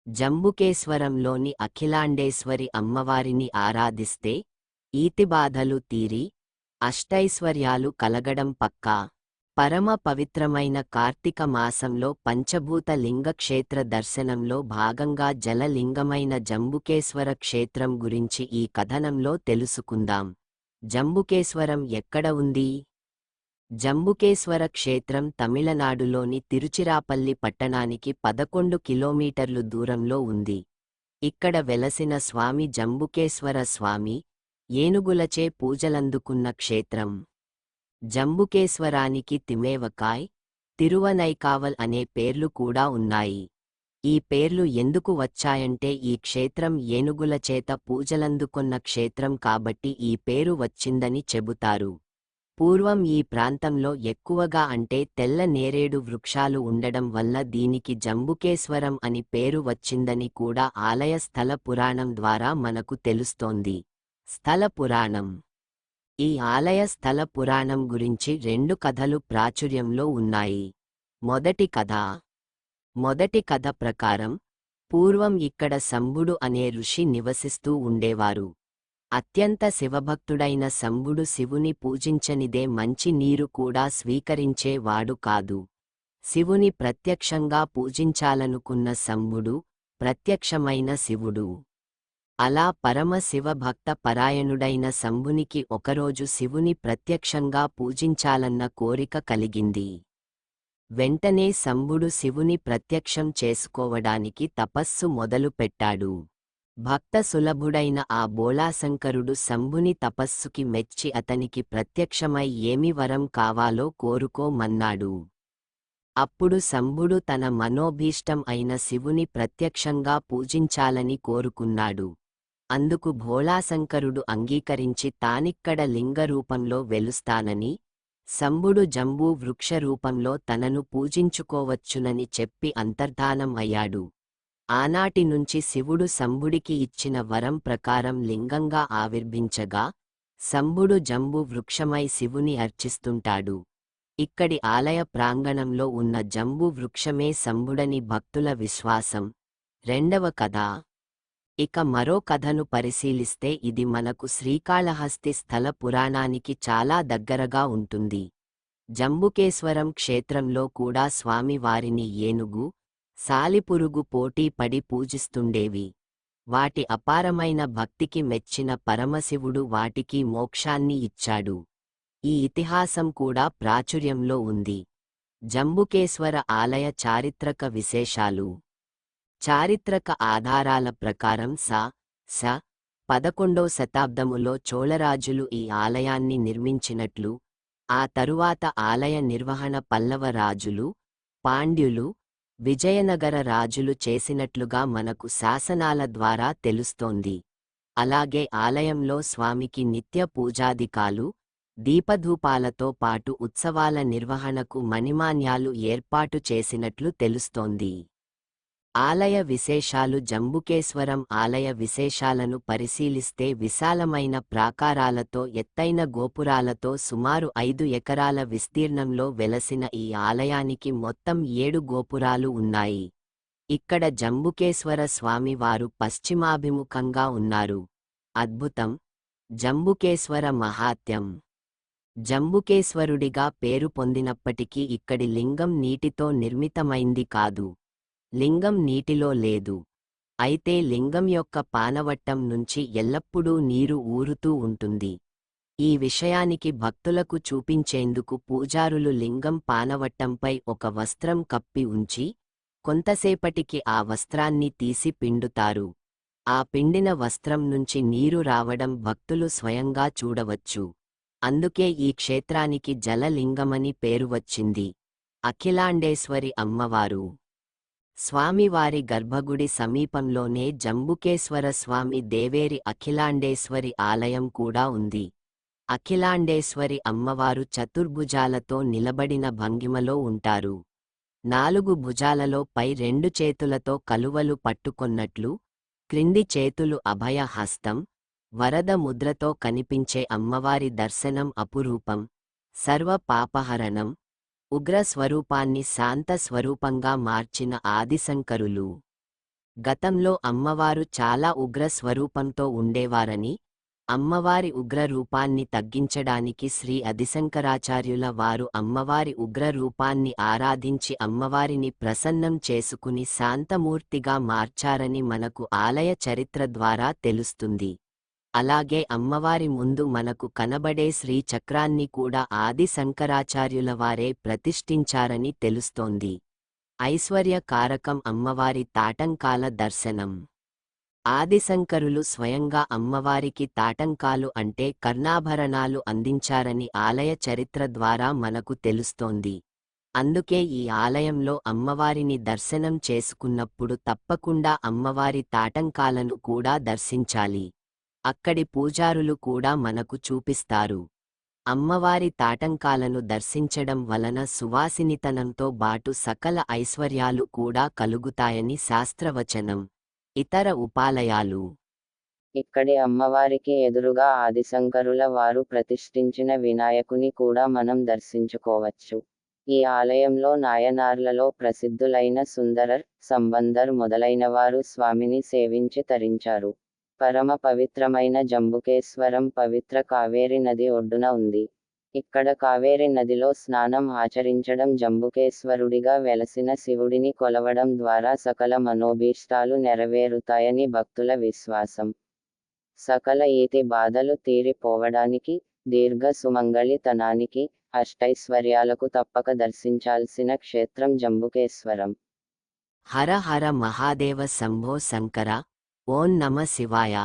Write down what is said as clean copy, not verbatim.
జంబుకేశ్వరంలోని అఖిలాండేశ్వరి అమ్మవారిని ఆరాధిస్తే ఈతిబాధలు తీరి అష్టైశ్వర్యాలు కలగడం పక్కా. పరమ పవిత్రమైన కార్తీక మాసంలో పంచభూత లింగ క్షేత్ర దర్శనంలో భాగంగా జలలింగమైన జంబుకేశ్వర క్షేత్రం గురించి ఈ కథనంలో తెలుసుకుందాం. జంబుకేశ్వరం ఎక్కడ ఉంది? జంబుకేశ్వర క్షేత్రం తమిళనాడులోని తిరుచిరాపల్లి పట్టణానికి 11 కిలోమీటర్లు దూరంలో ఉంది. ఇక్కడ వెలసిన స్వామి జంబుకేశ్వర స్వామి ఏనుగులచే పూజలందుకున్న క్షేత్రం. జంబుకేశ్వరానికి తిమేవకాయ్, తిరువనైకావల్ అనే పేర్లు కూడా ఉన్నాయి. ఈ పేర్లు ఎందుకు వచ్చాయంటే ఈ క్షేత్రం ఏనుగుల చేత పూజలందుకొన్న క్షేత్రం కాబట్టి ఈ పేరు వచ్చిందని చెబుతారు. పూర్వం ఈ ప్రాంతంలో ఎక్కువగా అంటే తెల్ల నేరేడు వృక్షాలు ఉండడం వల్ల దీనికి జంబుకేశ్వరం అని పేరు వచ్చిందని కూడా ఆలయ స్థల పురాణం ద్వారా మనకు తెలుస్తోంది. స్థల పురాణం. ఈ ఆలయ స్థల పురాణం గురించి 2 కథలు ప్రాచుర్యంలో ఉన్నాయి. మొదటి కథ ప్రకారం పూర్వం ఇక్కడ శంభుడు అనే ఋషి నివసిస్తూ ఉండేవారు. అత్యంత శివభక్తుడైన శంభుడు శివుని పూజించనిదే మంచి నీరు కూడా స్వీకరించే వాడు కాదు. శివుని ప్రత్యక్షంగా పూజించాలనుకున్న శంభుడు ప్రత్యక్షమైన శివుడు. అలా పరమ శివభక్త పరాయణుడైన శంభునికి ఒకరోజు శివుని ప్రత్యక్షంగా పూజించాలన్న కోరిక కలిగింది. వెంటనే శంభుడు శివుని ప్రత్యక్షం చేసుకోవడానికి తపస్సు మొదలుపెట్టాడు. భక్త సులభుడైన ఆ బోళాశంకరుడు శంభుని తపస్సుకి మెచ్చి అతనికి ప్రత్యక్షమై ఏమి వరం కావాలో కోరుకోమన్నాడు. అప్పుడు శంభుడు తన మనోభీష్టం అయిన శివుని ప్రత్యక్షంగా పూజించాలని కోరుకున్నాడు. అందుకు భోళాశంకరుడు అంగీకరించి తానిక్కడ లింగ రూపంలో వెలుస్తానని, శంభుడు జంబూ వృక్ష రూపంలో తనను పూజించుకోవచ్చునని చెప్పి అంతర్ధానం అయ్యాడు. ఆనాటి నుంచి శివుడు శంభుడికి ఇచ్చిన వరం ప్రకారం లింగంగా ఆవిర్భించగా శంభుడు జంబూ వృక్షమై శివుని అర్చిస్తుంటాడు. ఇక్కడి ఆలయ ప్రాంగణంలో ఉన్న జంబూ వృక్షమే శంభుడని భక్తుల విశ్వాసం. 2వ కథ. ఇక మరో కథను పరిశీలిస్తే ఇది మనకు శ్రీకాళహస్తి స్థల పురాణానికి చాలా దగ్గరగా ఉంటుంది. జంబుకేశ్వరం క్షేత్రంలో కూడా స్వామివారిని ఏనుగు, సాలిపురుగు పోటీ పడి పూజిస్తుండేవి. వాటి అపారమైన భక్తికి మెచ్చిన పరమశివుడు వాటికి మోక్షాన్ని ఇచ్చాడు. ఈ ఇతిహాసం కూడా ప్రాచుర్యంలో ఉంది. జంబుకేశ్వర ఆలయ చారిత్రక విశేషాలు. చారిత్రక ఆధారాల ప్రకారం స 11వ శతాబ్దములో చోళరాజులు ఈ ఆలయాన్ని నిర్మించినట్లు, ఆ తరువాత ఆలయ నిర్వహణ పల్లవ రాజులు, పాండ్యులు, విజయనగర రాజులు చేసినట్లుగా మనకు శాసనాల ద్వారా తెలుస్తోంది. అలాగే ఆలయంలో స్వామికి నిత్య పూజాదికాలు, దీపధూపాలతో పాటు ఉత్సవాల నిర్వహణకు మణిమాన్యాలు ఏర్పాటు చేసినట్లు తెలుస్తోంది. ఆలయ విశేషాలు. జంబుకేశ్వరం ఆలయ విశేషాలను పరిశీలిస్తే విశాలమైన ప్రాకారాలతో ఎత్తైన గోపురాలతో సుమారు 5 ఎకరాల విస్తీర్ణంలో వెలసిన ఈ ఆలయానికి మొత్తం 7 గోపురాలు ఉన్నాయి. ఇక్కడ జంబుకేశ్వర స్వామివారు పశ్చిమాభిముఖంగా ఉన్నారు. అద్భుతం. జంబుకేశ్వర మహాత్యం. జంబుకేశ్వరుడిగా పేరు పొందినప్పటికీ ఇక్కడి లింగం నీటితో నిర్మితమైంది కాదు. లింగం నీటిలో లేదు. అయితే లింగం యొక్క పానవట్టం నుంచి ఎల్లప్పుడూ నీరు ఊరుతూ ఉంటుంది. ఈ విషయానికి భక్తులకు చూపించేందుకు పూజారులు లింగం పానవట్టంపై ఒక వస్త్రం కప్పి ఉంచి, కొంతసేపటికి ఆ వస్త్రాన్ని తీసి పిండుతారు. ఆ పిండిన వస్త్రం నుంచి నీరు రావడం భక్తులు స్వయంగా చూడవచ్చు. అందుకే ఈ క్షేత్రానికి జలలింగమని పేరు వచ్చింది. అఖిలాండేశ్వరి అమ్మవారు. స్వామివారి గర్భగుడి సమీపంలోనే జంబుకేశ్వర స్వామి దేవేరి అఖిలాండేశ్వరి ఆలయం కూడా ఉంది. అఖిలాండేశ్వరి అమ్మవారు చతుర్భుజాలతో నిలబడిన భంగిమలో ఉంటారు. 4 భుజాలలో పై 2 చేతులతో కలువలు పట్టుకొన్నట్లు, క్రింది చేతులు అభయ హస్తం, వరద ముద్రతో కనిపించే అమ్మవారి దర్శనం అపురూపం. సర్వ పాపహరణం. ఉగ్ర స్వరూపాన్ని శాంత స్వరూపంగా మార్చిన ఆదిశంకరులు. గతంలో అమ్మవారు చాలా ఉగ్ర స్వరూపంతో ఉండేవారని, అమ్మవారి ఉగ్ర రూపాన్ని తగ్గించడానికి శ్రీ ఆదిశంకరాచార్యుల వారు అమ్మవారి ఉగ్ర రూపాన్ని ఆరాధించి అమ్మవారిని ప్రసన్నం చేసుకుని శాంతమూర్తిగా మార్చారని మనకు ఆలయ చరిత్ర ద్వారా తెలుస్తుంది. అలాగే అమ్మవారి ముందు మనకు కనబడే శ్రీ చక్రాన్ని కూడా ఆది శంకరాచార్యుల వారే ప్రతిష్ఠించారని తెలుస్తోంది. ఐశ్వర్య కారకం అమ్మవారి తాటంకాల దర్శనం. ఆదిశంకరులు స్వయంగా అమ్మవారికి తాటంకాలు అంటే కర్ణాభరణాలు అందించారని ఆలయ చరిత్ర ద్వారా మనకు తెలుస్తోంది. అందుకే ఈ ఆలయంలో అమ్మవారిని దర్శనం చేసుకున్నప్పుడు తప్పకుండా అమ్మవారి తాటంకాలను కూడా దర్శించాలి. అక్కడి పూజారులు కూడా మనకు చూపిస్తారు. అమ్మవారి తాటంకాలను దర్శించడం వలన సువాసినితనంతో బాటు సకల ఐశ్వర్యాలు కూడా కలుగుతాయని శాస్త్రవచనం. ఇతర ఉపాలయాలు. ఇక్కడి అమ్మవారికి ఎదురుగా ఆదిశంకరుల వారు ప్రతిష్ఠించిన వినాయకుని కూడా మనం దర్శించుకోవచ్చు. ఈ ఆలయంలో నాయనార్లలో ప్రసిద్ధులైన సుందరర్, సంబందర్ మొదలైనవారు స్వామిని సేవించి తరించారు. పరమ పవిత్రమైన జంబుకేశ్వరం పవిత్ర కావేరి నది ఒడ్డున ఉంది. ఇక్కడ కావేరి నదిలో స్నానం ఆచరించడం, జంబుకేశ్వరుడిగా వెలసిన శివుడిని కొలవడం ద్వారా సకల మనోభీష్టాలు నెరవేరుతాయని భక్తుల విశ్వాసం. సకల ఈతి బాధలు తీరిపోవడానికి, దీర్ఘ సుమంగళితనానికి, అష్టైశ్వర్యాలకు తప్పక దర్శించాల్సిన క్షేత్రం జంబుకేశ్వరం. హర హర మహాదేవ శంభో శంకర. ఓం నమ శివాయ.